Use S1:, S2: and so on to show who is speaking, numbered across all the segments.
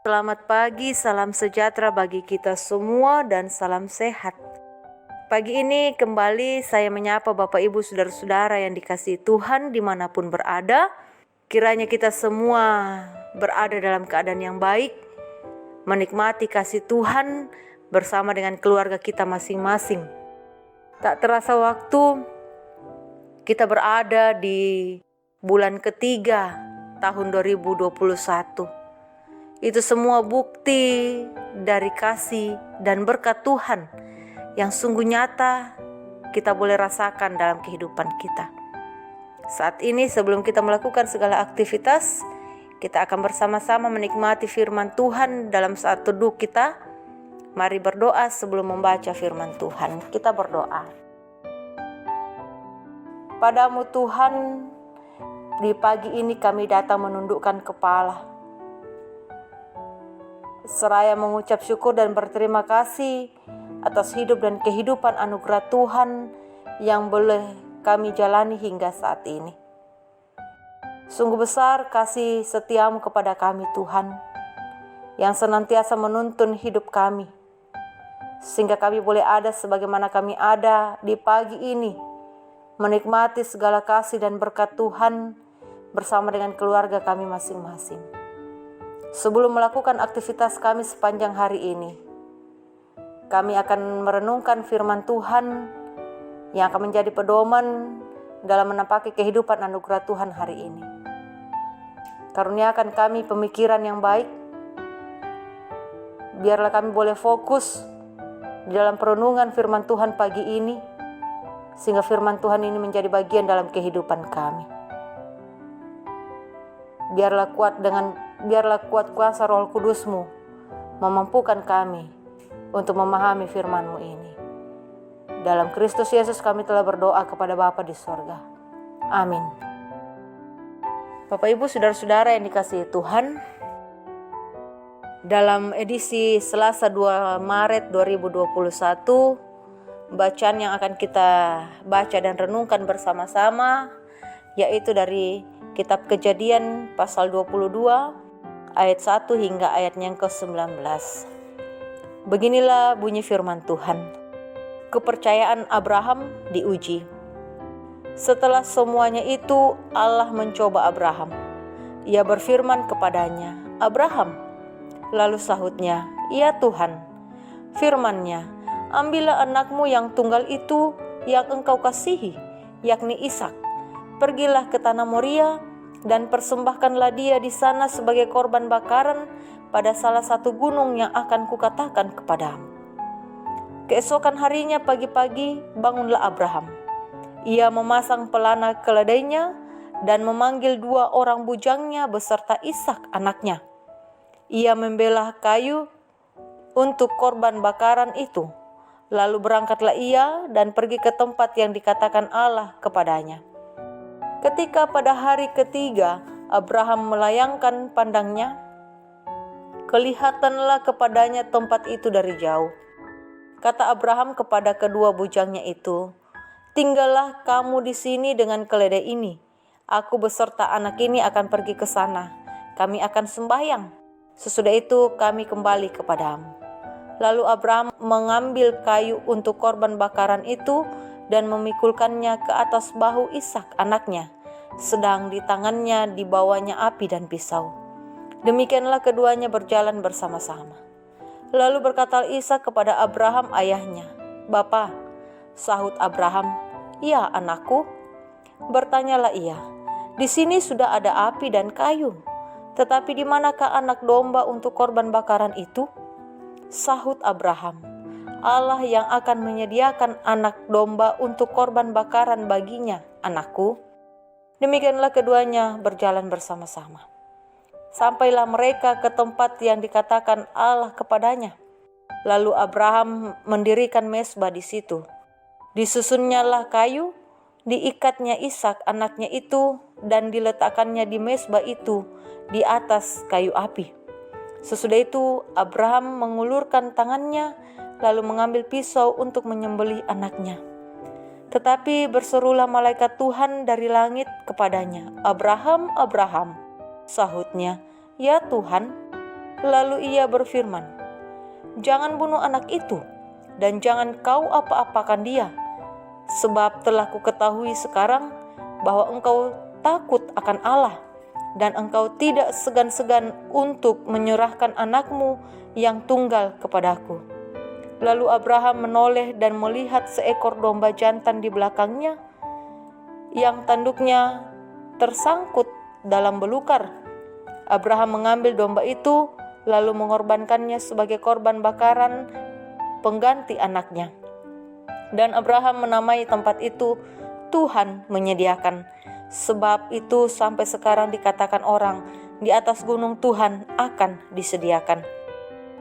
S1: Selamat pagi, salam sejahtera bagi kita semua dan salam sehat. Pagi ini kembali saya menyapa Bapak Ibu Saudara-saudara yang dikasihi Tuhan dimanapun berada. Kiranya kita semua berada dalam keadaan yang baik, menikmati kasih Tuhan bersama dengan keluarga kita masing-masing. Tak terasa waktu kita berada di bulan ketiga tahun 2021. Itu semua bukti dari kasih dan berkat Tuhan yang sungguh nyata kita boleh rasakan dalam kehidupan kita. Saat ini sebelum kita melakukan segala aktivitas, kita akan bersama-sama menikmati firman Tuhan dalam saat teduh kita. Mari berdoa sebelum membaca firman Tuhan. Kita berdoa. Padamu Tuhan, di pagi ini kami datang menundukkan kepala, seraya mengucap syukur dan berterima kasih atas hidup dan kehidupan anugerah Tuhan yang boleh kami jalani hingga saat ini. Sungguh besar kasih setiamu kepada kami Tuhan, yang senantiasa menuntun hidup kami, sehingga kami boleh ada sebagaimana kami ada di pagi ini, menikmati segala kasih dan berkat Tuhan bersama dengan keluarga kami masing-masing. Sebelum melakukan aktivitas kami sepanjang hari ini, kami akan merenungkan firman Tuhan yang akan menjadi pedoman dalam menapaki kehidupan anugerah Tuhan hari ini. Karuniakan kami pemikiran yang baik, biarlah kami boleh fokus di dalam perenungan firman Tuhan pagi ini, sehingga firman Tuhan ini menjadi bagian dalam kehidupan kami. Biarlah kuat kuasa Roh Kudus-Mu memampukan kami untuk memahami firman-Mu ini. Dalam Kristus Yesus kami telah berdoa kepada Bapa di sorga. Amin. Bapak Ibu Saudara-saudara yang dikasihi Tuhan, dalam edisi Selasa 2 Maret 2021, bacaan yang akan kita baca dan renungkan bersama-sama yaitu dari Kitab Kejadian pasal 22 ayat 1 hingga ayatnya yang ke-19. Beginilah bunyi firman Tuhan. Kepercayaan Abraham diuji. Setelah semuanya itu Allah mencoba Abraham. Ia berfirman kepadanya, "Abraham." Lalu sahutnya, "Ya Tuhan." Firman-Nya, "Ambillah anakmu yang tunggal itu yang engkau kasihi, yakni Ishak. Pergilah ke tanah Moria dan persembahkanlah dia di sana sebagai korban bakaran pada salah satu gunung yang akan kukatakan kepadamu." Keesokan harinya pagi-pagi bangunlah Abraham. Ia memasang pelana keledainya dan memanggil 2 orang bujangnya beserta Ishak anaknya. Ia membelah kayu untuk korban bakaran itu. Lalu berangkatlah ia dan pergi ke tempat yang dikatakan Allah kepadanya. Ketika pada hari ketiga Abraham melayangkan pandangnya, kelihatanlah kepadanya tempat itu dari jauh. Kata Abraham kepada kedua bujangnya itu, "Tinggallah kamu di sini dengan keledai ini. Aku beserta anak ini akan pergi ke sana. Kami akan sembahyang. Sesudah itu kami kembali kepadamu." Lalu Abraham mengambil kayu untuk korban bakaran itu dan memikulkannya ke atas bahu Ishak anaknya, sedang di tangannya dibawanya api dan pisau. Demikianlah keduanya berjalan bersama-sama. Lalu berkata Ishak kepada Abraham ayahnya, "Bapa." Sahut Abraham, "Ya anakku." Bertanyalah ia, "Di sini sudah ada api dan kayu, tetapi di manakah anak domba untuk korban bakaran itu?" Sahut Abraham, "Allah yang akan menyediakan anak domba untuk korban bakaran baginya, anakku." Demikianlah keduanya berjalan bersama-sama. Sampailah mereka ke tempat yang dikatakan Allah kepadanya. Lalu Abraham mendirikan mezbah di situ. Disusunnyalah kayu, diikatnya Ishak anaknya itu, dan diletakkannya di mezbah itu di atas kayu api. Sesudah itu Abraham mengulurkan tangannya lalu mengambil pisau untuk menyembelih anaknya. Tetapi berserulah malaikat Tuhan dari langit kepadanya, "Abraham, Abraham." Sahutnya, "Ya Tuhan." Lalu ia berfirman, "Jangan bunuh anak itu, dan jangan kau apa-apakan dia, sebab telah kuketahui sekarang bahwa engkau takut akan Allah, dan engkau tidak segan-segan untuk menyerahkan anakmu yang tunggal kepadaku." Lalu Abraham menoleh dan melihat seekor domba jantan di belakangnya, yang tanduknya tersangkut dalam belukar. Abraham mengambil domba itu, lalu mengorbankannya sebagai korban bakaran pengganti anaknya. Dan Abraham menamai tempat itu Tuhan menyediakan. Sebab itu sampai sekarang dikatakan orang, di atas gunung Tuhan akan disediakan.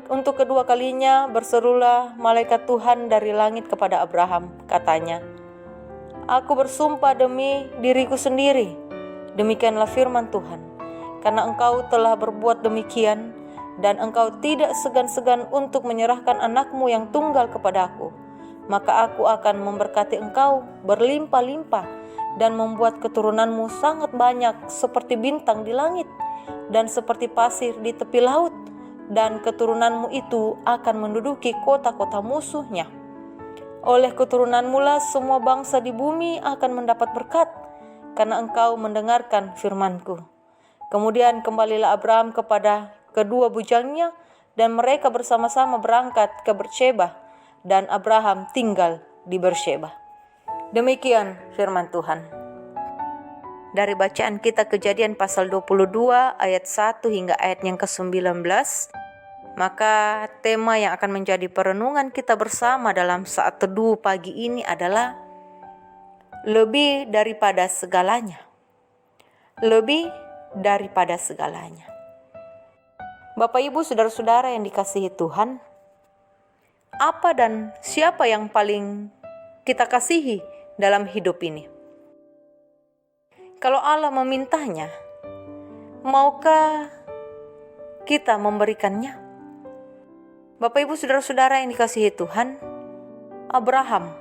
S1: Untuk kedua kalinya berserulah malaikat Tuhan dari langit kepada Abraham, katanya, "Aku bersumpah demi diriku sendiri, demikianlah firman Tuhan, karena engkau telah berbuat demikian, dan engkau tidak segan-segan untuk menyerahkan anakmu yang tunggal kepadaku, maka aku akan memberkati engkau berlimpah-limpah dan membuat keturunanmu sangat banyak seperti bintang di langit dan seperti pasir di tepi laut, dan keturunanmu itu akan menduduki kota-kota musuhnya. Oleh keturunanmu lah semua bangsa di bumi akan mendapat berkat, karena engkau mendengarkan firman-Ku." Kemudian kembalilah Abraham kepada kedua bujangnya, dan mereka bersama-sama berangkat ke Beersheba, dan Abraham tinggal di Beersheba. Demikian firman Tuhan. Dari bacaan kita Kejadian pasal 22 ayat 1 hingga ayat yang ke-19, maka tema yang akan menjadi perenungan kita bersama dalam saat teduh pagi ini adalah lebih daripada segalanya. Lebih daripada segalanya. Bapak, Ibu, saudara-saudara yang dikasihi Tuhan, apa dan siapa yang paling kita kasihi dalam hidup ini? Kalau Allah memintanya, maukah kita memberikannya? Bapak, Ibu, saudara-saudara yang dikasihi Tuhan, Abraham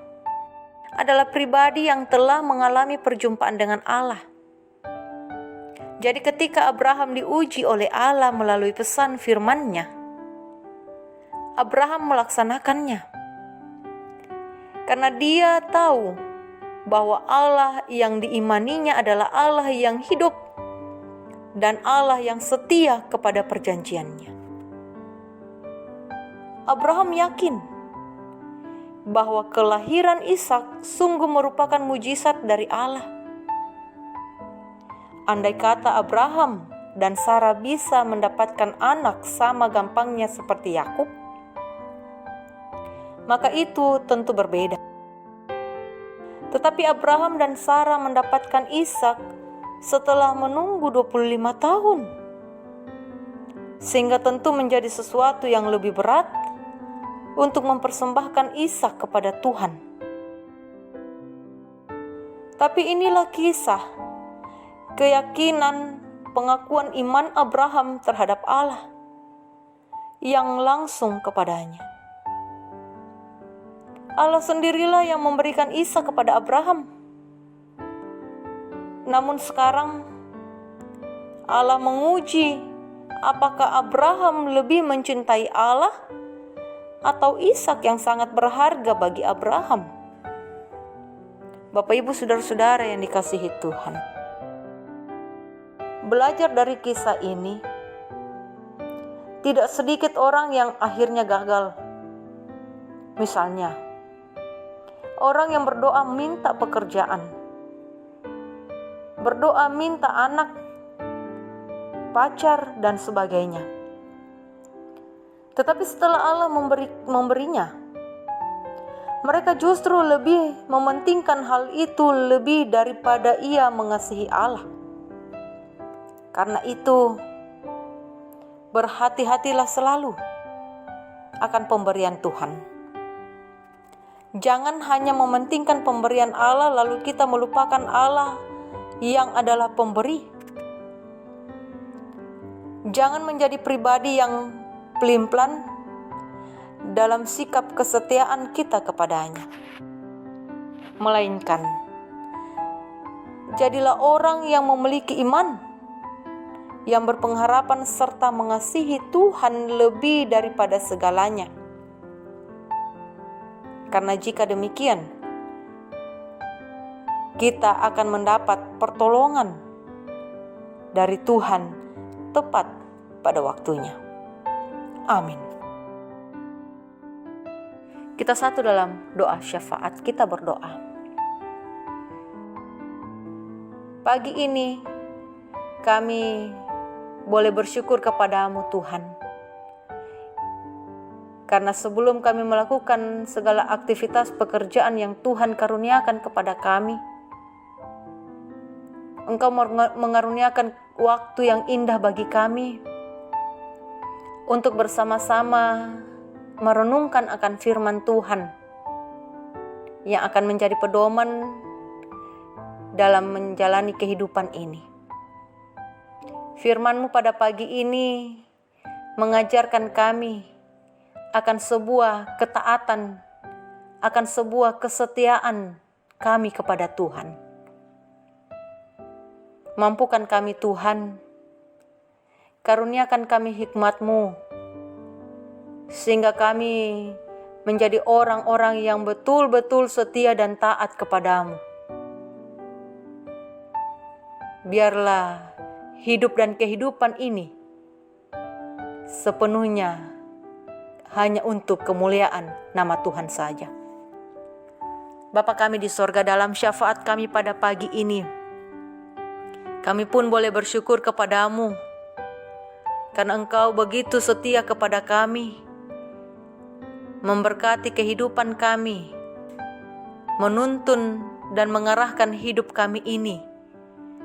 S1: adalah pribadi yang telah mengalami perjumpaan dengan Allah. Jadi ketika Abraham diuji oleh Allah melalui pesan firman-Nya, Abraham melaksanakannya. Karena dia tahu bahwa Allah yang diimaninya adalah Allah yang hidup dan Allah yang setia kepada perjanjiannya. Abraham yakin bahwa kelahiran Ishak sungguh merupakan mujizat dari Allah. Andai kata Abraham dan Sarah bisa mendapatkan anak sama gampangnya seperti Yakub, maka itu tentu berbeda. Tetapi Abraham dan Sarah mendapatkan Ishak setelah menunggu 25 tahun. Sehingga tentu menjadi sesuatu yang lebih berat untuk mempersembahkan Ishak kepada Tuhan. Tapi inilah kisah keyakinan, pengakuan iman Abraham terhadap Allah yang langsung kepadanya. Allah sendirilah yang memberikan Ishak kepada Abraham. Namun sekarang Allah menguji apakah Abraham lebih mencintai Allah atau Ishak yang sangat berharga bagi Abraham. Bapak, Ibu, saudara-saudara yang dikasihi Tuhan, belajar dari kisah ini, tidak sedikit orang yang akhirnya gagal. Misalnya, orang yang berdoa minta pekerjaan, berdoa minta anak, pacar, dan sebagainya. Tetapi setelah Allah memberinya, mereka justru lebih mementingkan hal itu lebih daripada ia mengasihi Allah. Karena itu, berhati-hatilah selalu akan pemberian Tuhan. Jangan hanya mementingkan pemberian Allah lalu kita melupakan Allah yang adalah pemberi. Jangan menjadi pribadi yang pelin-pelan dalam sikap kesetiaan kita kepadanya. Melainkan, jadilah orang yang memiliki iman yang berpengharapan serta mengasihi Tuhan lebih daripada segalanya. Karena jika demikian, kita akan mendapat pertolongan dari Tuhan tepat pada waktunya. Amin. Kita satu dalam doa syafaat, kita berdoa. Pagi ini kami boleh bersyukur kepadamu Tuhan, karena sebelum kami melakukan segala aktivitas pekerjaan yang Tuhan karuniakan kepada kami, Engkau mengaruniakan waktu yang indah bagi kami untuk bersama-sama merenungkan akan firman Tuhan yang akan menjadi pedoman dalam menjalani kehidupan ini. Firman-Mu pada pagi ini mengajarkan kami akan sebuah ketaatan, akan sebuah kesetiaan kami kepada Tuhan. Mampukan kami Tuhan, karuniakan kami hikmat-Mu, sehingga kami menjadi orang-orang yang betul-betul setia dan taat kepadamu. Biarlah hidup dan kehidupan ini sepenuhnya hanya untuk kemuliaan nama Tuhan saja. Bapa kami di sorga, dalam syafaat kami pada pagi ini, kami pun boleh bersyukur kepadamu, karena Engkau begitu setia kepada kami, memberkati kehidupan kami, menuntun dan mengarahkan hidup kami ini,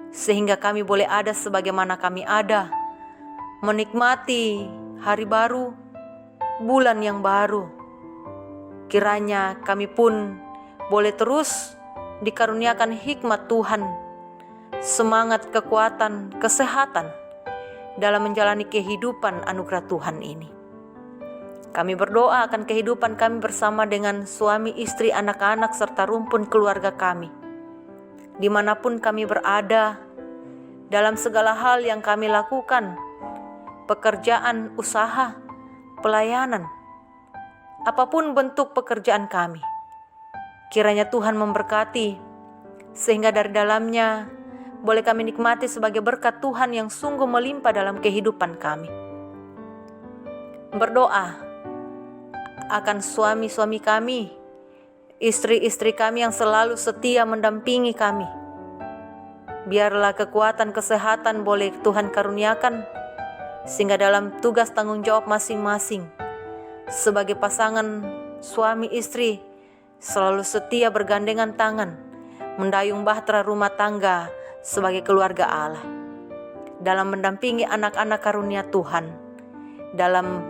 S1: sehingga kami boleh ada sebagaimana kami ada, menikmati hari baru, bulan yang baru. Kiranya kami pun boleh terus dikaruniakan hikmat Tuhan, semangat, kekuatan, kesehatan dalam menjalani kehidupan anugerah Tuhan ini. Kami berdoa akan kehidupan kami bersama dengan suami, istri, anak-anak, serta rumpun keluarga kami. Dimanapun kami berada, dalam segala hal yang kami lakukan, pekerjaan, usaha, pelayanan, apapun bentuk pekerjaan kami, kiranya Tuhan memberkati, sehingga dari dalamnya boleh kami nikmati sebagai berkat Tuhan yang sungguh melimpah dalam kehidupan kami. Berdoa akan suami-suami kami, istri-istri kami yang selalu setia mendampingi kami. Biarlah kekuatan kesehatan boleh Tuhan karuniakan, sehingga dalam tugas tanggung jawab masing-masing sebagai pasangan suami istri selalu setia bergandengan tangan, mendayung bahtera rumah tangga sebagai keluarga Allah, dalam mendampingi anak-anak karunia Tuhan, dalam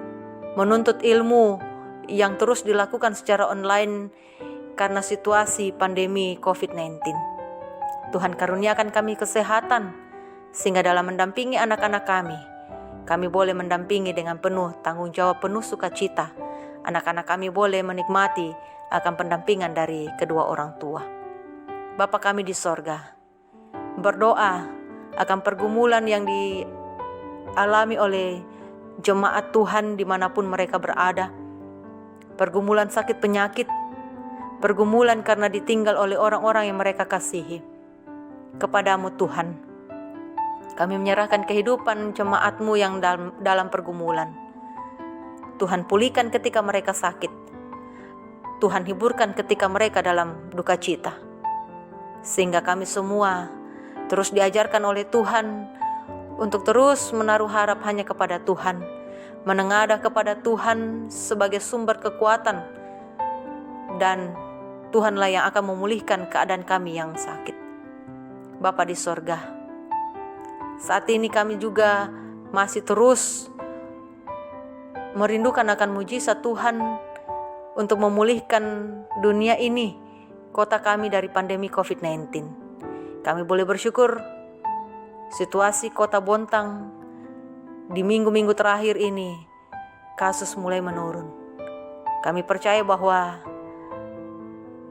S1: menuntut ilmu yang terus dilakukan secara online karena situasi pandemi COVID-19. Tuhan karuniakan kami kesehatan, sehingga dalam mendampingi anak-anak kami boleh mendampingi dengan penuh tanggung jawab, penuh sukacita. Anak-anak kami boleh menikmati akan pendampingan dari kedua orang tua. Bapa kami di sorga, berdoa akan pergumulan yang dialami oleh jemaat Tuhan dimanapun mereka berada. Pergumulan sakit penyakit, pergumulan karena ditinggal oleh orang-orang yang mereka kasihi. Kepadamu Tuhan, kami menyerahkan kehidupan jemaat-Mu yang dalam pergumulan. Tuhan pulihkan ketika mereka sakit. Tuhan hiburkan ketika mereka dalam duka cita. Sehingga kami semua terus diajarkan oleh Tuhan untuk terus menaruh harap hanya kepada Tuhan, menengadah kepada Tuhan sebagai sumber kekuatan, dan Tuhanlah yang akan memulihkan keadaan kami yang sakit. Bapa di sorga, saat ini kami juga masih terus merindukan akan mujizat Tuhan untuk memulihkan dunia ini, kota kami dari pandemi COVID-19. Kami boleh bersyukur situasi kota Bontang di minggu-minggu terakhir ini kasus mulai menurun. Kami percaya bahwa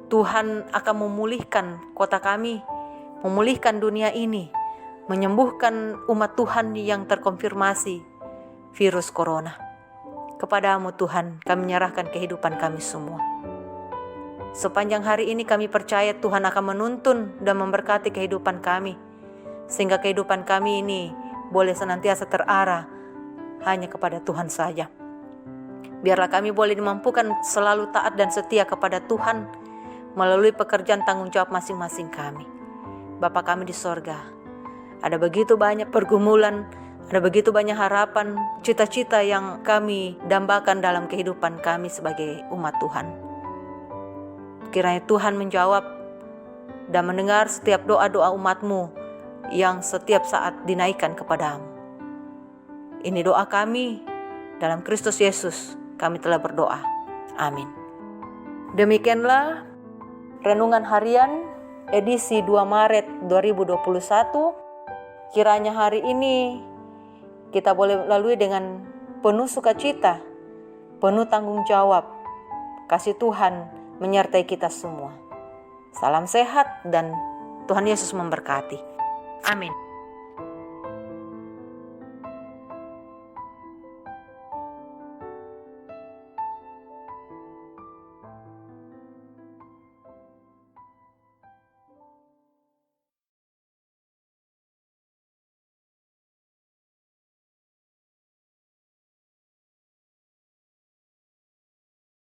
S1: Tuhan akan memulihkan kota kami, memulihkan dunia ini menyembuhkan umat Tuhan yang terkonfirmasi virus corona. Kepadamu Tuhan, kami menyerahkan kehidupan kami semua. Sepanjang hari ini kami percaya Tuhan akan menuntun dan memberkati kehidupan kami, sehingga kehidupan kami ini boleh senantiasa terarah hanya kepada Tuhan saja. Biarlah kami boleh dimampukan selalu taat dan setia kepada Tuhan melalui pekerjaan tanggung jawab masing-masing kami. Bapa kami di sorga, ada begitu banyak pergumulan, ada begitu banyak harapan, cita-cita yang kami dambakan dalam kehidupan kami sebagai umat Tuhan. Kiranya Tuhan menjawab dan mendengar setiap doa-doa umat-Mu yang setiap saat dinaikkan kepadamu. Ini doa kami, dalam Kristus Yesus kami telah berdoa. Amin. Demikianlah Renungan Harian edisi 2 Maret 2021. Kiranya hari ini kita boleh lalui dengan penuh sukacita, penuh tanggung jawab. Kasih Tuhan menyertai kita semua. Salam sehat dan Tuhan Yesus memberkati. Amin.